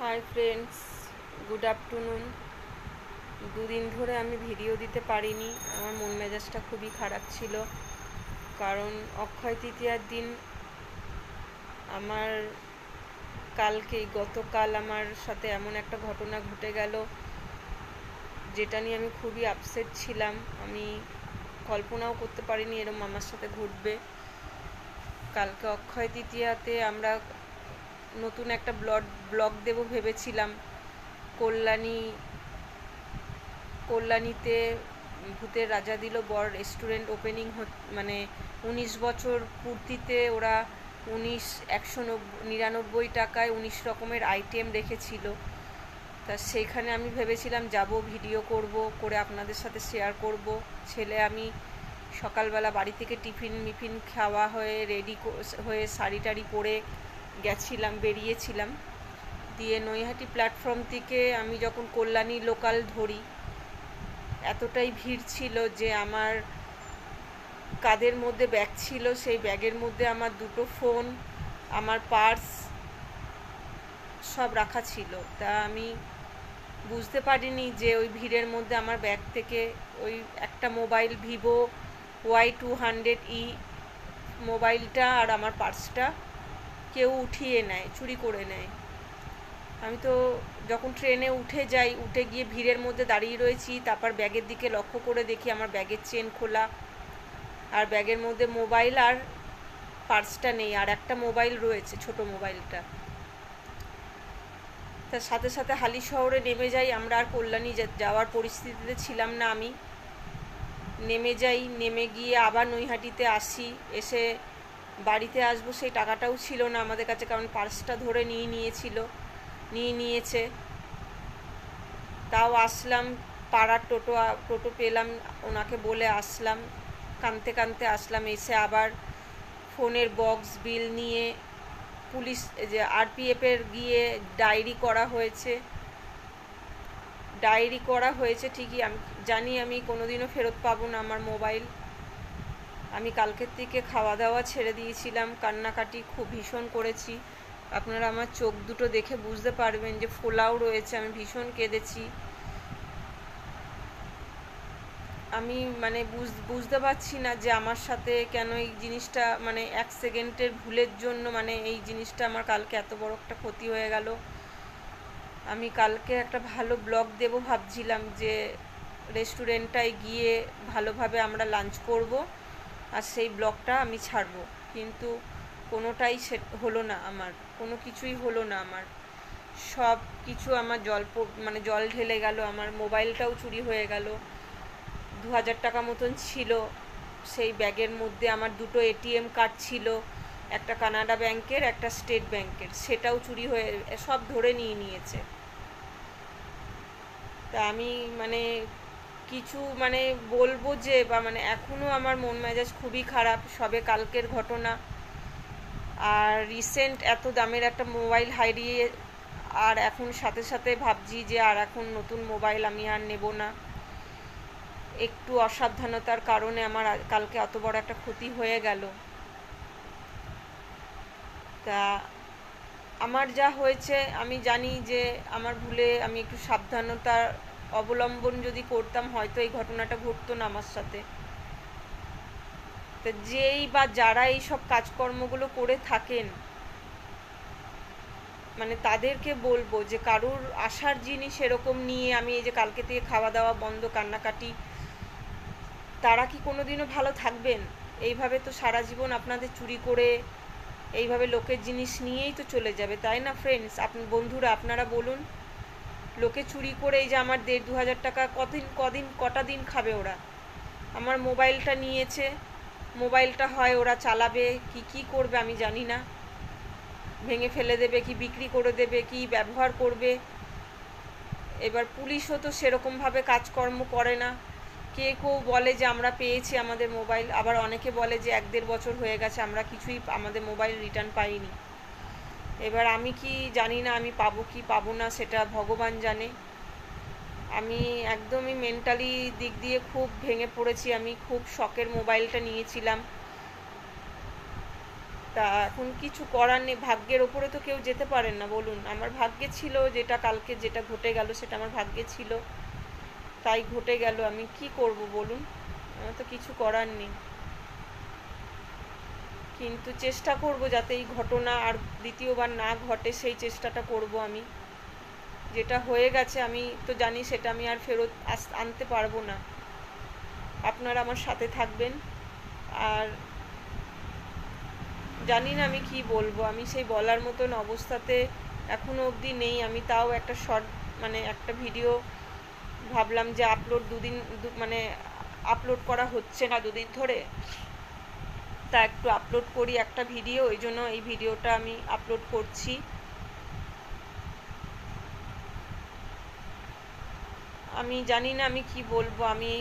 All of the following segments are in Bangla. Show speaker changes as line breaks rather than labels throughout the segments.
Hi friends, good afternoon. দুদিন ধরে আমি ভিডিও দিতে পারিনি। আমার মন মেজাজটা খুবই খারাপ ছিল, কারণ অক্ষয় তৃতীয়ার দিন আমার গতকাল আমার সাথে এমন একটা ঘটনা ঘটে গেল, যেটা নিয়ে আমি খুবই আপসেট ছিলাম। আমি কল্পনাও করতে পারিনি এরম আমার সাথে ঘটবে। কালকে অক্ষয় তৃতীয়াতে আমরা নতুন একটা ব্লগ দেব ভেবেছিলাম। কল্যাণীতে ভূতের রাজা দিল বর রেস্টুরেন্ট ওপেনিং, মানে 19 বছর পূর্তিতে ওরা 199 টাকায় 19 রকমের আইটেম রেখেছিল। তা সেইখানে আমি ভেবেছিলাম যাব, ভিডিও করে আপনাদের সাথে শেয়ার করব। ছেলে আমি সকালবেলা বাড়ি থেকে টিফিন খাওয়া হয়ে রেডি হয়ে শাড়ি টাড়ি পরে বেরিয়েছিলাম। দিয়ে নৈহাটি প্ল্যাটফর্ম থেকে আমি যখন কল্যাণী লোকাল ধরি, এতটাই ভিড় ছিল যে আমার কাঁধের মধ্যে ব্যাগ ছিল, সেই ব্যাগের মধ্যে আমার দুটো ফোন, আমার পার্স সব রাখা ছিল। তা আমি বুঝতে পারিনি যে ওই ভিড়ের মধ্যে আমার ব্যাগ থেকে ওই একটা মোবাইল, vivo Y200e মোবাইলটা আর আমার পার্সটা কেউ উঠিয়ে নেয়, চুরি করে নেয়। আমি তো যখন ট্রেনে উঠে গিয়ে ভিড়ের মধ্যে দাঁড়িয়ে রয়েছি, তারপর ব্যাগের দিকে লক্ষ্য করে দেখি আমার ব্যাগের চেন খোলা, আর ব্যাগের মধ্যে মোবাইল আর পার্সটা নেই, আর একটা মোবাইল রয়েছে, ছোট মোবাইলটা। তার সাথে সাথে হালি শহরে নেমে যাই আমরা। আর কল্যাণী যাওয়ার পরিস্থিতিতে ছিলাম না আমি। নেমে গিয়ে আবার নৈহাটিতে আসি। এসে বাড়িতে আসবো সেই টাকাটাও ছিল না আমাদের কাছে, কারণ পার্সটা ধরে নিয়েছে। তাও আসলাম, পাড়ার টোটো পেলাম, ওনাকে বলে আসলাম, কাঁদতে আসলাম। এসে আবার ফোনের বক্স, বিল নিয়ে পুলিশ যে আরপিএফের গিয়ে ডায়েরি করা হয়েছে ঠিকই। আমি জানি আমি কোনোদিনও ফেরত পাবো না আমার মোবাইল। আমি কালকের থেকে খাওয়া দাওয়া ছেড়ে দিয়েছিলাম, কান্নাকাটি খুব ভীষণ করেছি। আপনারা আমার চোখ দুটো দেখে বুঝতে পারবেন যে ফোলাও রয়েছে, আমি ভীষণ কেঁদেছি। আমি মানে বুঝতে পারছি না যে আমার সাথে কেন এই জিনিসটা, মানে 1 সেকেন্ডের ভুলের জন্য মানে এই জিনিসটা আমার কালকে এত বড় একটা ক্ষতি হয়ে গেল। আমি কালকে একটা ভালো ব্লগ দেব ভাবছিলাম, যে রেস্টুরেন্টটায় গিয়ে ভালোভাবে আমরা লাঞ্চ করব আর সেই ব্লগটা আমি ছাড়বো, কিন্তু কোনোটাই হলো না আমার, কোনো কিছুই হলো না আমার। সব কিছু আমার জল ঢেলে গেল। আমার মোবাইলটাও চুরি হয়ে গেল। 2000 টাকা মতন ছিল সেই ব্যাগের মধ্যে। আমার দুটো এটিএম কার্ড ছিল, একটা কানাডা ব্যাংকের, একটা স্টেট ব্যাংকের, সেটাও চুরি হয়ে সব ধরে নিয়েছে। তা আমি মানে কিছু মানে বলবো যে, বা মানে এখনও আমার মন মেজাজ খুবই খারাপ। সবে কালকের ঘটনা, আর রিসেন্ট এত দামের একটা মোবাইল হারিয়ে, আর এখন সাথে সাথে ভাবছি যে আর এখন নতুন মোবাইল আমি আর নেব না। একটু অসাবধানতার কারণে আমার কালকে অত বড় একটা ক্ষতি হয়ে গেল। তা আমার যা হয়েছে আমি জানি যে আমার ভুলে, আমি একটু সাবধানতার অবলম্বন যদি করতাম, হয়তো এই ঘটনাটা ঘটতো না আমার সাথে। তা যারা এই সব কাজকর্মগুলো করে থাকেন, মানে তাদেরকে বলবো যে কারুর আশার জিনিস এরকম নিয়ে, আমি এই যে কালকে থেকে খাওয়া দাওয়া বন্ধ, কান্নাকাটি, তারা কি কোনোদিনও ভালো থাকবেন? এইভাবে তো সারা জীবন আপনাদের চুরি করে, এইভাবে লোকের জিনিস নিয়েই তো চলে যাবে, তাই না ফ্রেন্ডস? বন্ধুরা আপনারা বলুন, লোকে চুরি করে এই যে আমার 1,500-2,000 টাকা কটা দিন খাবে ওরা? আমার মোবাইলটা নিয়েছে, মোবাইলটা হয় ওরা চালাবে কি করবে আমি জানি না, ভেঙে ফেলে দেবে, কি বিক্রি করে দেবে, কি ব্যবহার করবে। এবার পুলিশও তো সেরকমভাবে কাজকর্ম করে না। কেউ বলে যে আমরা পেয়েছি আমাদের মোবাইল, আবার অনেকে বলে যে 1-1.5 বছর হয়ে গেছে আমরা কিছুই আমাদের মোবাইল রিটার্ন পাইনি। এবার আমি কি জানি না আমি পাবো কি পাবো না, সেটা ভগবান জানে। আমি একদমই মেন্টালি দিক দিয়ে খুব ভেঙে পড়েছি। আমি খুব শখের মোবাইলটা নিয়েছিলাম, তা এখন কিছু করার নেই, ভাগ্যের ওপরে তো কেউ যেতে পারেন না বলুন। আমার ভাগ্যে ছিল যেটা, কালকে যেটা ঘটে গেল সেটা আমার ভাগ্যে ছিল, তাই ঘটে গেল। আমি কি করব বলুন, আমার তো কিছু করার নেই। কিন্তু চেষ্টা করব যাতে এই ঘটনা আর দ্বিতীয়বার না ঘটে, সেই চেষ্টাটা করব আমি। যেটা হয়ে গেছে আমি তো জানি সেটা আমি আর ফেরত আনতে পারবো না। আপনারা আমার সাথে থাকবেন। আর জানি না আমি কি বলবো, আমি সেই বলার মতন অবস্থাতে এখনো অবধি নেই। আমি তাও একটা শর্ট মানে একটা ভিডিও ভাবলাম যে মানে আপলোড করা হচ্ছে না দুদিন ধরে, তা একটু আপলোড করি একটা ভিডিও, ওই জন্য এই ভিডিওটা আমি আপলোড করছি। আমি জানি না আমি কি বলবো, আমি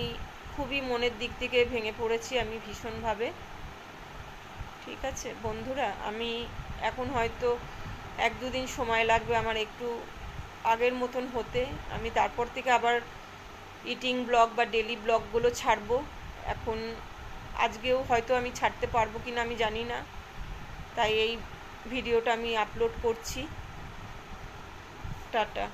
খুবই মনের দিক থেকে ভেঙে পড়েছি আমি ভীষণভাবে। ঠিক আছে বন্ধুরা, আমি এখন হয়তো 1-2 দিন সময় লাগবে আমার একটু আগের মতন হতে। আমি তারপর থেকে আবার ইটিং ব্লগ বা ডেলি ব্লগগুলো ছাড়বো। এখন আজকেও হয়তো আমি ছাড়তে পারবো কিনা আমি জানি না, তাই এই ভিডিওটা আমি আপলোড করছি। টাটা।